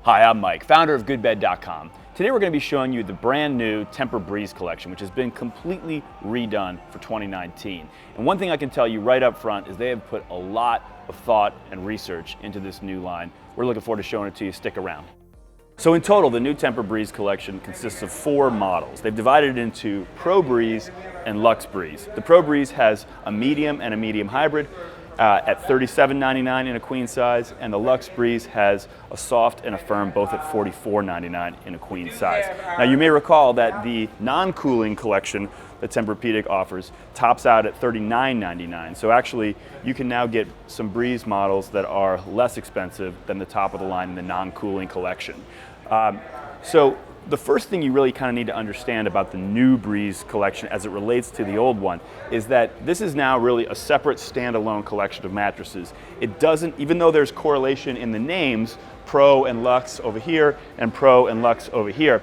Hi, I'm Mike, founder of GoodBed.com. Today we're going to be showing you the brand new Tempur-Breeze collection, which has been completely redone for 2019. And one thing I can tell you right up front is they have put a lot of thought and research into this new line. We're looking forward to showing it to you. Stick around. So in total, the new Tempur-Breeze collection consists of 4 models. They've divided it into PROBreeze and LUXE-Breeze. The PROBreeze has a medium and a medium hybrid at $37.99 in a queen size, and the LUXE-Breeze has a soft and a firm both at $44.99 in a queen size. Now you may recall that the non-cooling collection that Tempur-Pedic offers tops out at $39.99. So actually you can now get some Breeze models that are less expensive than the top of the line in the non-cooling collection. So the first thing you really kind of need to understand about the new Breeze collection as it relates to the old one is that this is now really a separate standalone collection of mattresses. It doesn't, even though there's correlation in the names, Pro and Luxe over here and Pro and Luxe over here,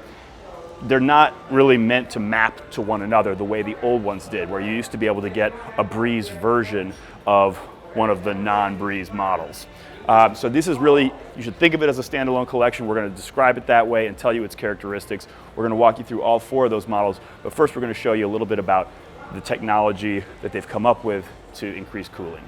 they're not really meant to map to one another the way the old ones did, where you used to be able to get a Breeze version of one of the non-Breeze models. So this is really, you should think of it as a standalone collection. We're going to describe it that way and tell you its characteristics. We're going to walk you through all 4 of those models, but first we're going to show you a little bit about the technology that they've come up with to increase cooling.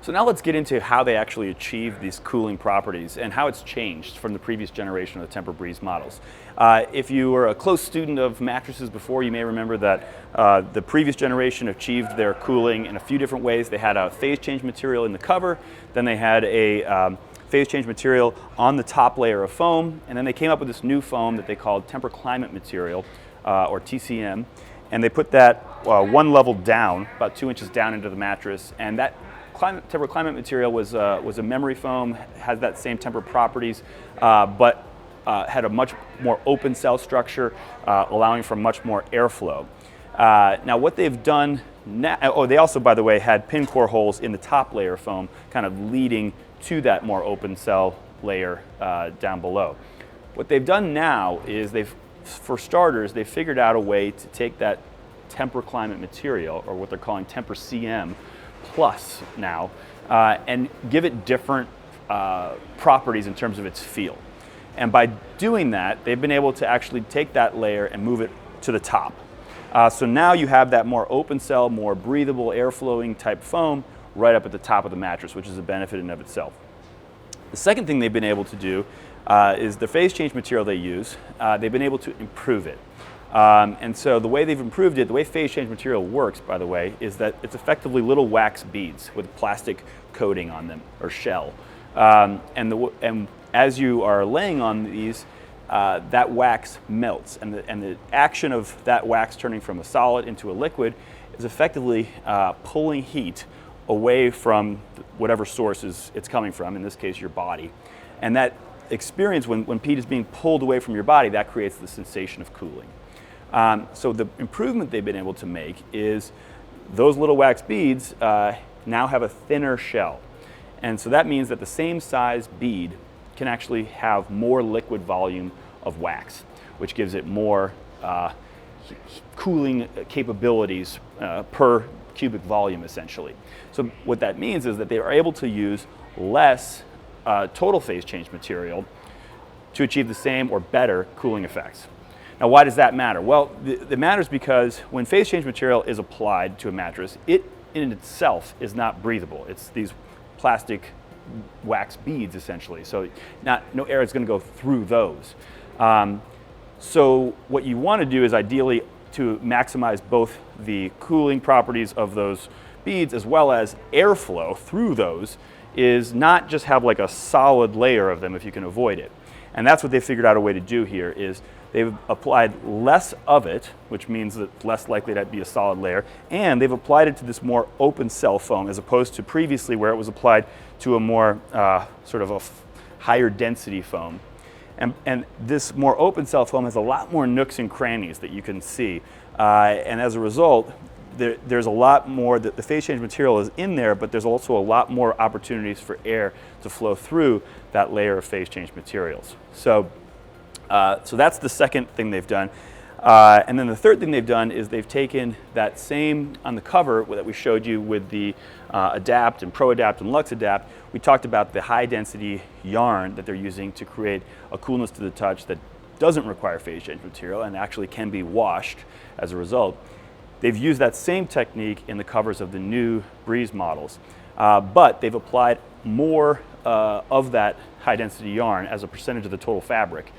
So now let's get into how they actually achieve these cooling properties and how it's changed from the previous generation of the Tempur-Breeze models. If you were a close student of mattresses before, you may remember that the previous generation achieved their cooling in a few different ways. They had a phase change material in the cover, then they had a phase change material on the top layer of foam, and then they came up with this new foam that they called Tempur Climate Material, or TCM, and they put that one level down, about 2 inches down into the mattress, and that Tempur Climate Material was a memory foam, has that same Tempur properties, but had a much more open cell structure, allowing for much more airflow. Now what they've done now, they also, by the way, had pin core holes in the top layer of foam, kind of leading to that more open cell layer down below. What they've done now is for starters, they've figured out a way to take that Tempur Climate Material, or what they're calling Tempur CM Plus now, and give it different properties in terms of its feel. And by doing that, they've been able to actually take that layer and move it to the top. So now you have that more open cell, more breathable, air-flowing type foam right up at the top of the mattress, which is a benefit in and of itself. The second thing they've been able to do is the phase change material they use, they've been able to improve it. And so the way they've improved it, the way phase change material works, by the way, is that it's effectively little wax beads with plastic coating on them, or shell. And as you are laying on these, that wax melts, and the action of that wax turning from a solid into a liquid is effectively pulling heat away from whatever source it's coming from, in this case your body. And that experience, when heat is being pulled away from your body, that creates the sensation of cooling. So the improvement they've been able to make is those little wax beads now have a thinner shell. And so that means that the same size bead can actually have more liquid volume of wax, which gives it more cooling capabilities per cubic volume, essentially. So what that means is that they are able to use less total phase change material to achieve the same or better cooling effects. Now, why does that matter? Well, it matters because when phase change material is applied to a mattress, it in itself is not breathable. It's these plastic wax beads, essentially. So no air is going to go through those. So what you want to do is ideally to maximize both the cooling properties of those beads as well as airflow through those, is not just have like a solid layer of them if you can avoid it. And that's what they figured out a way to do here, is they've applied less of it, which means that it's less likely to be a solid layer, and they've applied it to this more open cell foam as opposed to previously where it was applied to a more sort of a higher density foam. And this more open cell foam has a lot more nooks and crannies that you can see. And as a result, there's a lot more, the phase change material is in there, but there's also a lot more opportunities for air to flow through that layer of phase change materials. So that's the second thing they've done. And then the third thing they've done is they've taken that same, on the cover that we showed you with the Adapt and ProAdapt and LUXE-Adapt, we talked about the high density yarn that they're using to create a coolness to the touch that doesn't require phase change material and actually can be washed as a result. They've used that same technique in the covers of the new Breeze models, but they've applied more of that high density yarn as a percentage of the total fabric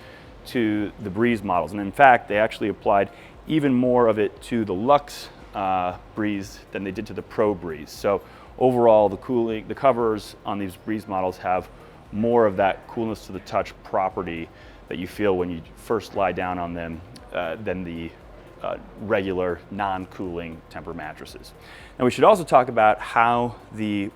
to the Breeze models. And in fact, they actually applied even more of it to the LUXE-Breeze than they did to the PROBreeze. So overall, the covers on these Breeze models have more of that coolness to the touch property that you feel when you first lie down on them than the regular non-cooling Tempur mattresses. Now we should also talk about how the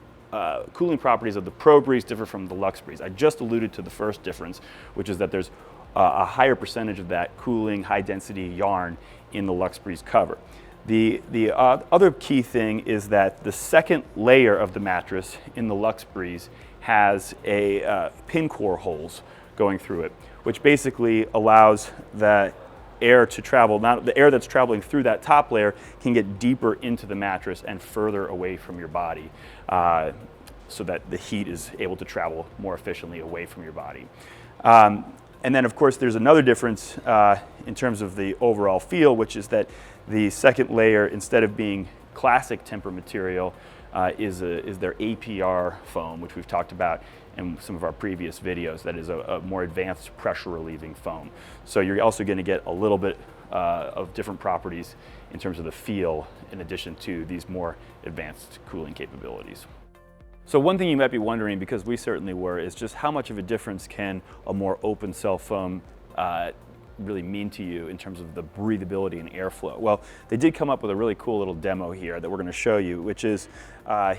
cooling properties of the PROBreeze differ from the LUXE-Breeze. I just alluded to the first difference, which is that there's a higher percentage of that cooling high density yarn in the LUXE-Breeze cover. The other key thing is that the second layer of the mattress in the LUXE-Breeze has a pin core holes going through it, which basically allows that air to travel. Now the air that's traveling through that top layer can get deeper into the mattress and further away from your body, so that the heat is able to travel more efficiently away from your body. And then of course there's another difference in terms of the overall feel, which is that the second layer, instead of being classic Tempur material, is their APR foam, which we've talked about in some of our previous videos. That is a more advanced pressure relieving foam. So you're also going to get a little bit of different properties in terms of the feel, in addition to these more advanced cooling capabilities. So one thing you might be wondering, because we certainly were, is just how much of a difference can a more open cell foam really mean to you in terms of the breathability and airflow? Well, they did come up with a really cool little demo here that we're going to show you, which is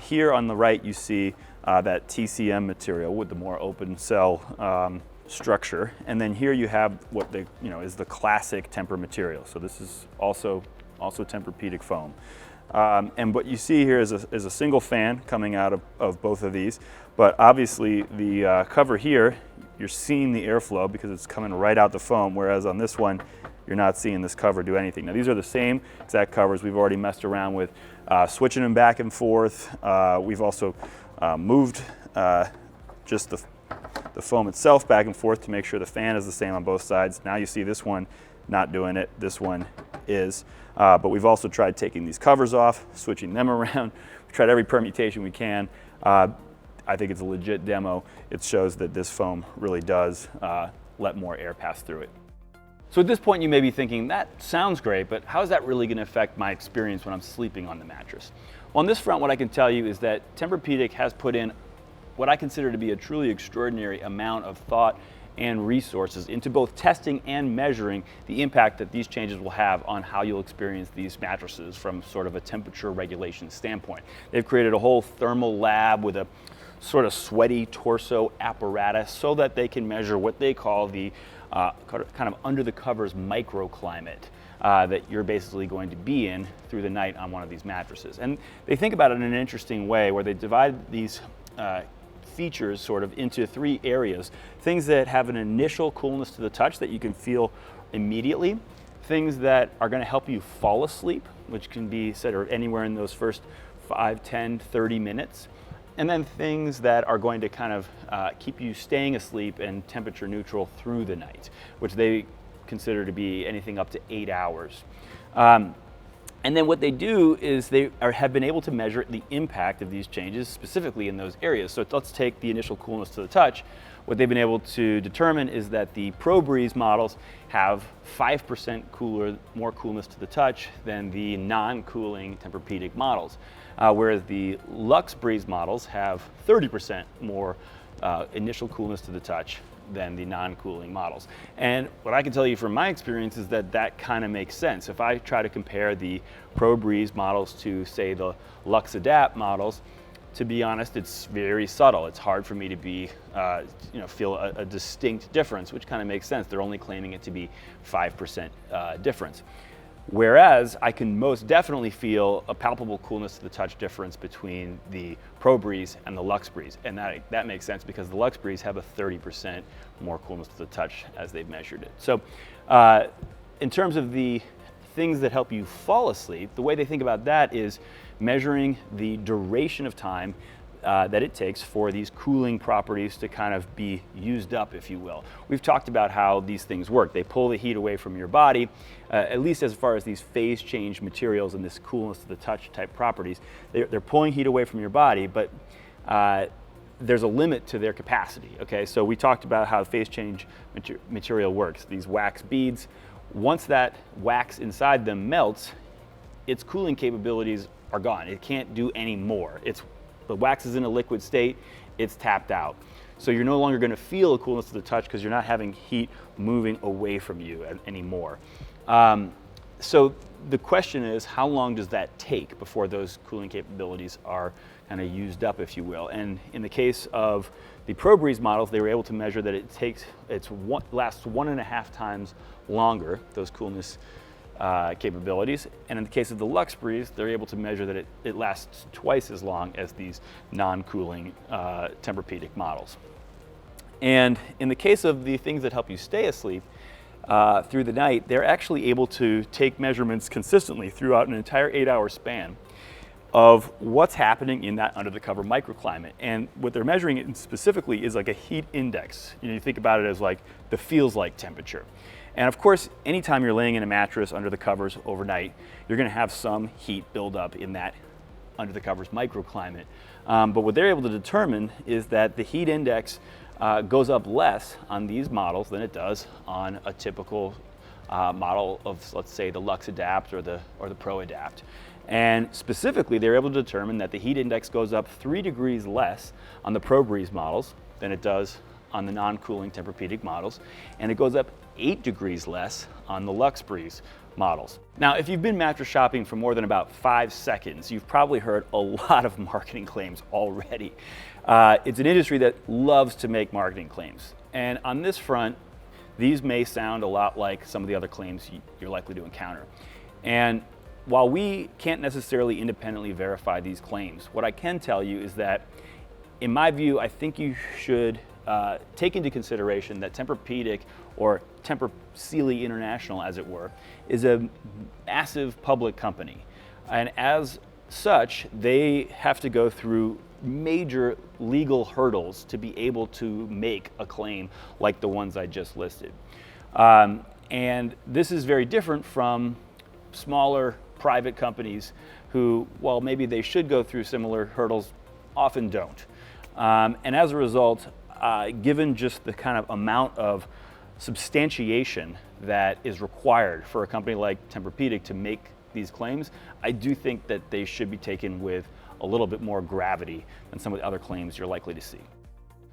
here on the right you see that TCM material with the more open cell structure, and then here you have what is the classic Tempur material. So this is also Tempur-Pedic foam. And what you see here is a single fan coming out of both of these, but obviously the cover here, you're seeing the airflow because it's coming right out the foam, whereas on this one, you're not seeing this cover do anything. Now these are the same exact covers. We've already messed around with switching them back and forth. We've also moved just the foam itself back and forth to make sure the fan is the same on both sides. Now you see this one not doing it, this one is. But we've also tried taking these covers off, switching them around. We've tried every permutation we can. I think it's a legit demo. It shows that this foam really does let more air pass through it. So at this point you may be thinking, that sounds great, but how is that really going to affect my experience when I'm sleeping on the mattress? Well, on this front, what I can tell you is that Tempur-Pedic has put in what I consider to be a truly extraordinary amount of thought and resources into both testing and measuring the impact that these changes will have on how you'll experience these mattresses from sort of a temperature regulation standpoint. They've created a whole thermal lab with a sort of sweaty torso apparatus so that they can measure what they call the kind of under the covers microclimate that you're basically going to be in through the night on one of these mattresses. And they think about it in an interesting way where they divide these features sort of into three areas. Things that have an initial coolness to the touch that you can feel immediately, things that are going to help you fall asleep, which can be said anywhere in those first 5, 10, 30 minutes, and then things that are going to kind of keep you staying asleep and temperature neutral through the night, which they consider to be anything up to 8 hours. And then what they do is they have been able to measure the impact of these changes specifically in those areas. So let's take the initial coolness to the touch. What they've been able to determine is that the PROBreeze models have 5% more coolness to the touch than the non-cooling Tempur-Pedic models, whereas the LUXE-Breeze models have 30% more initial coolness to the touch than the non-cooling models. And what I can tell you from my experience is that that kind of makes sense. If I try to compare the PROBreeze models to, say, the LUXE-Adapt models, to be honest, it's very subtle. It's hard for me to be, feel a distinct difference, which kind of makes sense. They're only claiming it to be 5% difference. Whereas I can most definitely feel a palpable coolness to the touch difference between the PROBreeze and the LUXE-Breeze. And that makes sense because the LUXE-Breeze have a 30% more coolness to the touch as they've measured it. So in terms of the things that help you fall asleep, the way they think about that is measuring the duration of time that it takes for these cooling properties to kind of be used up, if you will. We've talked about how these things work. They pull the heat away from your body, at least as far as these phase change materials and this coolness to the touch type properties. They're pulling heat away from your body, but there's a limit to their capacity, okay? So we talked about how phase change material works. These wax beads, once that wax inside them melts, its cooling capabilities are gone. It can't do any more. The wax is in a liquid state, it's tapped out. So you're no longer gonna feel a coolness to the touch because you're not having heat moving away from you anymore. So the question is, how long does that take before those cooling capabilities are kind of used up, if you will? And in the case of the PROBreeze models, they were able to measure that it lasts 1.5 times longer, those coolness capabilities. And in the case of the LUXE-Breeze, they're able to measure that it lasts twice as long as these non-cooling Tempur-Pedic models. And in the case of the things that help you stay asleep through the night, they're actually able to take measurements consistently throughout an entire 8-hour span of what's happening in that under the cover microclimate. And what they're measuring specifically is like a heat index. You think about it as like the feels like temperature. And of course, anytime you're laying in a mattress under the covers overnight, you're gonna have some heat build up in that under the covers microclimate. But what they're able to determine is that the heat index goes up less on these models than it does on a typical model of, let's say, the LUXE-Adapt or the Pro-Adapt. And specifically, they're able to determine that the heat index goes up 3 degrees less on the PROBreeze models than it does on the non-cooling Tempur-Pedic models, and it goes up 8 degrees less on the LUXE-Breeze models. Now, if you've been mattress shopping for more than about 5 seconds, you've probably heard a lot of marketing claims already. It's an industry that loves to make marketing claims. And on this front, these may sound a lot like some of the other claims you're likely to encounter. And while we can't necessarily independently verify these claims, what I can tell you is that, in my view, I think you should take into consideration that Tempur-Pedic, or Tempur Sealy International as it were, is a massive public company. And as such, they have to go through major legal hurdles to be able to make a claim like the ones I just listed. And this is very different from smaller private companies who, while maybe they should go through similar hurdles, often don't. And as a result, given just the kind of amount of substantiation that is required for a company like Tempur-Pedic to make these claims, I do think that they should be taken with a little bit more gravity than some of the other claims you're likely to see.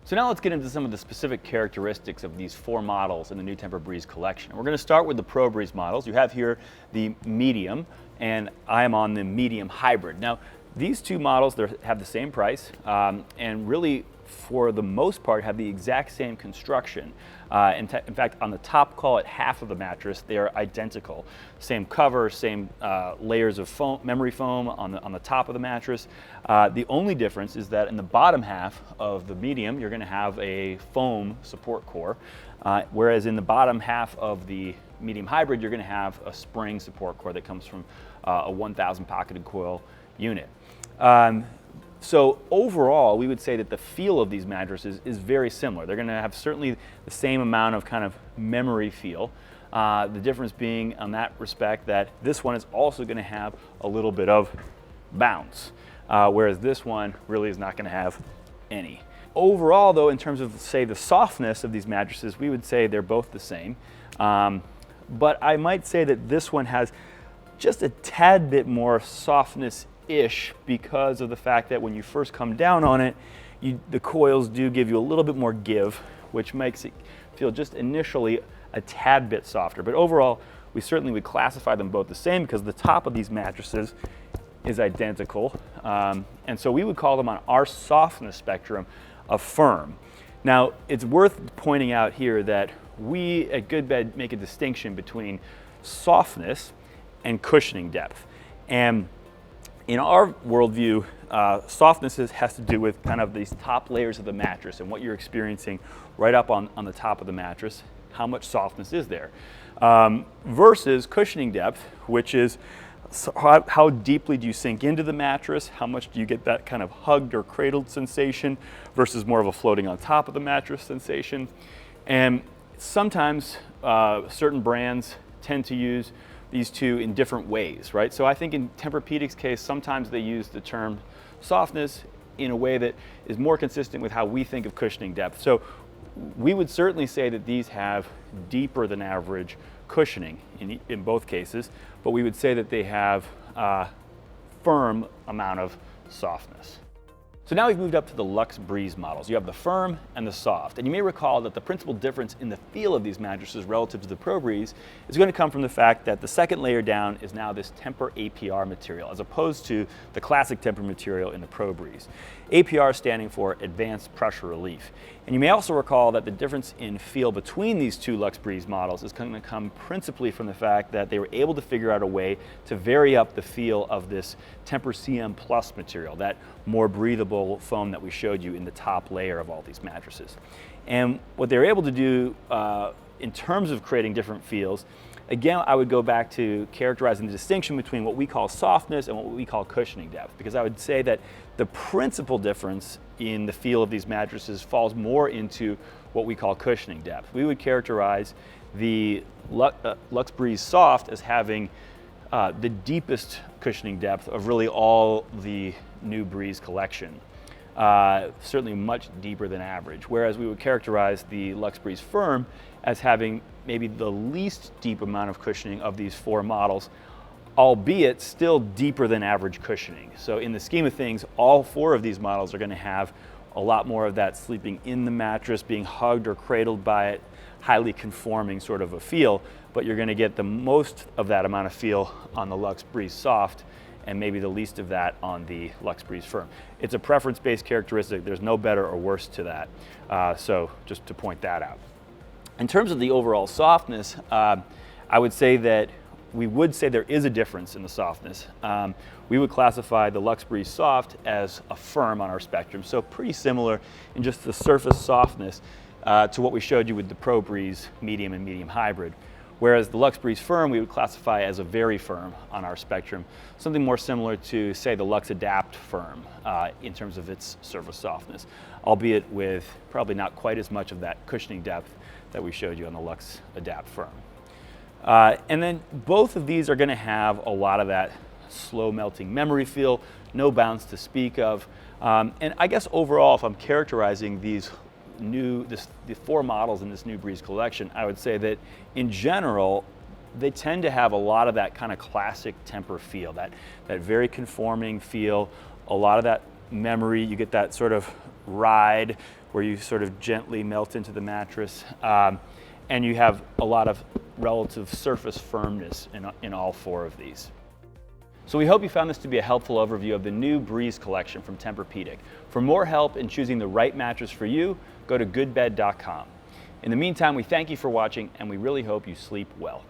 So now let's get into some of the specific characteristics of these 4 models in the new Tempur-Breeze collection. We're going to start with the PROBreeze models. You have here the medium, and I am on the medium hybrid. Now, these 2 models have the same price, and really, for the most part, have the exact same construction. In fact, on the top, call it half of the mattress, they're identical. Same cover, same layers of foam, memory foam on the top of the mattress. The only difference is that in the bottom half of the medium, you're going to have a foam support core, whereas in the bottom half of the medium hybrid, you're going to have a spring support core that comes from a 1000 pocketed coil unit. So overall, we would say that the feel of these mattresses is very similar. They're going to have certainly the same amount of kind of memory feel. The difference being on that respect that this one is also going to have a little bit of bounce, whereas this one really is not going to have any. Overall, though, in terms of, say, the softness of these mattresses, we would say they're both the same. But I might say that this one has just a tad bit more softness-ish because of the fact that when you first come down on it, the coils do give you a little bit more give, which makes it feel just initially a tad bit softer. But overall, we certainly would classify them both the same because the top of these mattresses is identical. And so we would call them on our softness spectrum a firm. Now, it's worth pointing out here that we at GoodBed make a distinction between softness and cushioning depth. And in our worldview, softness has to do with kind of these top layers of the mattress and what you're experiencing right up on the top of the mattress. how much softness is there. Versus cushioning depth, which is how deeply do you sink into the mattress, how much do you get that kind of hugged or cradled sensation versus more of a floating on top of the mattress sensation. And sometimes certain brands tend to use these two in different ways, right? So I think in Tempur-Pedic's case, sometimes they use the term softness in a way that is more consistent with how we think of cushioning depth. So we would certainly say that these have deeper than average cushioning in both cases, but we would say that they have a firm amount of softness. So now we've moved up to the LUXE-Breeze models. You have the firm and the soft. And you may recall that the principal difference in the feel of these mattresses relative to the PROBreeze is going to come from the fact that the second layer down is now this Tempur APR material, as opposed to the classic Tempur material in the PROBreeze. APR standing for Advanced Pressure Relief. And you may also recall that the difference in feel between these two LUXE-Breeze models is going to come principally from the fact that they were able to figure out a way to vary up the feel of this Tempur CM Plus material, that more breathable foam that we showed you in the top layer of all these mattresses. And what they were able to do in terms of creating different feels, again, I would go back to characterizing the distinction between what we call softness and what we call cushioning depth, because I would say that the principal difference in the feel of these mattresses falls more into what we call cushioning depth. We would characterize the LUXE-Breeze Soft as having the deepest cushioning depth of really all the new Breeze collection. Certainly much deeper than average, whereas we would characterize the LUXE-Breeze Firm as having maybe the least deep amount of cushioning of these four models, albeit still deeper than average cushioning. So in the scheme of things, all four of these models are going to have a lot more of that sleeping in the mattress, being hugged or cradled by it, highly conforming sort of a feel, but you're going to get the most of that amount of feel on the LUXE-Breeze Soft and maybe the least of that on the LUXE-Breeze Firm. It's a preference-based characteristic. There's no better or worse to that. So just to point that out. In terms of the overall softness, I would say that we would say there is a difference in the softness. We would classify the LUXE-Breeze Soft as a firm on our spectrum, so pretty similar in just the surface softness to what we showed you with the PROBreeze medium and medium hybrid. Whereas the LUXE-Breeze Firm we would classify as a very firm on our spectrum, something more similar to, say, the LUXE-Adapt Firm in terms of its surface softness, albeit with probably not quite as much of that cushioning depth that we showed you on the LUXE-Adapt Firm. And then both of these are going to have a lot of that slow melting memory feel, no bounce to speak of. And I guess overall, if I'm characterizing these the four models in this new Breeze collection, I would say that in general, they tend to have a lot of that kind of classic Tempur feel, that very conforming feel, a lot of that memory. You get that sort of ride where you sort of gently melt into the mattress, and you have a lot of relative surface firmness in all four of these. So we hope you found this to be a helpful overview of the new Breeze collection from Tempur-Pedic. For more help in choosing the right mattress for you, go to GoodBed.com. In the meantime, we thank you for watching, and we really hope you sleep well.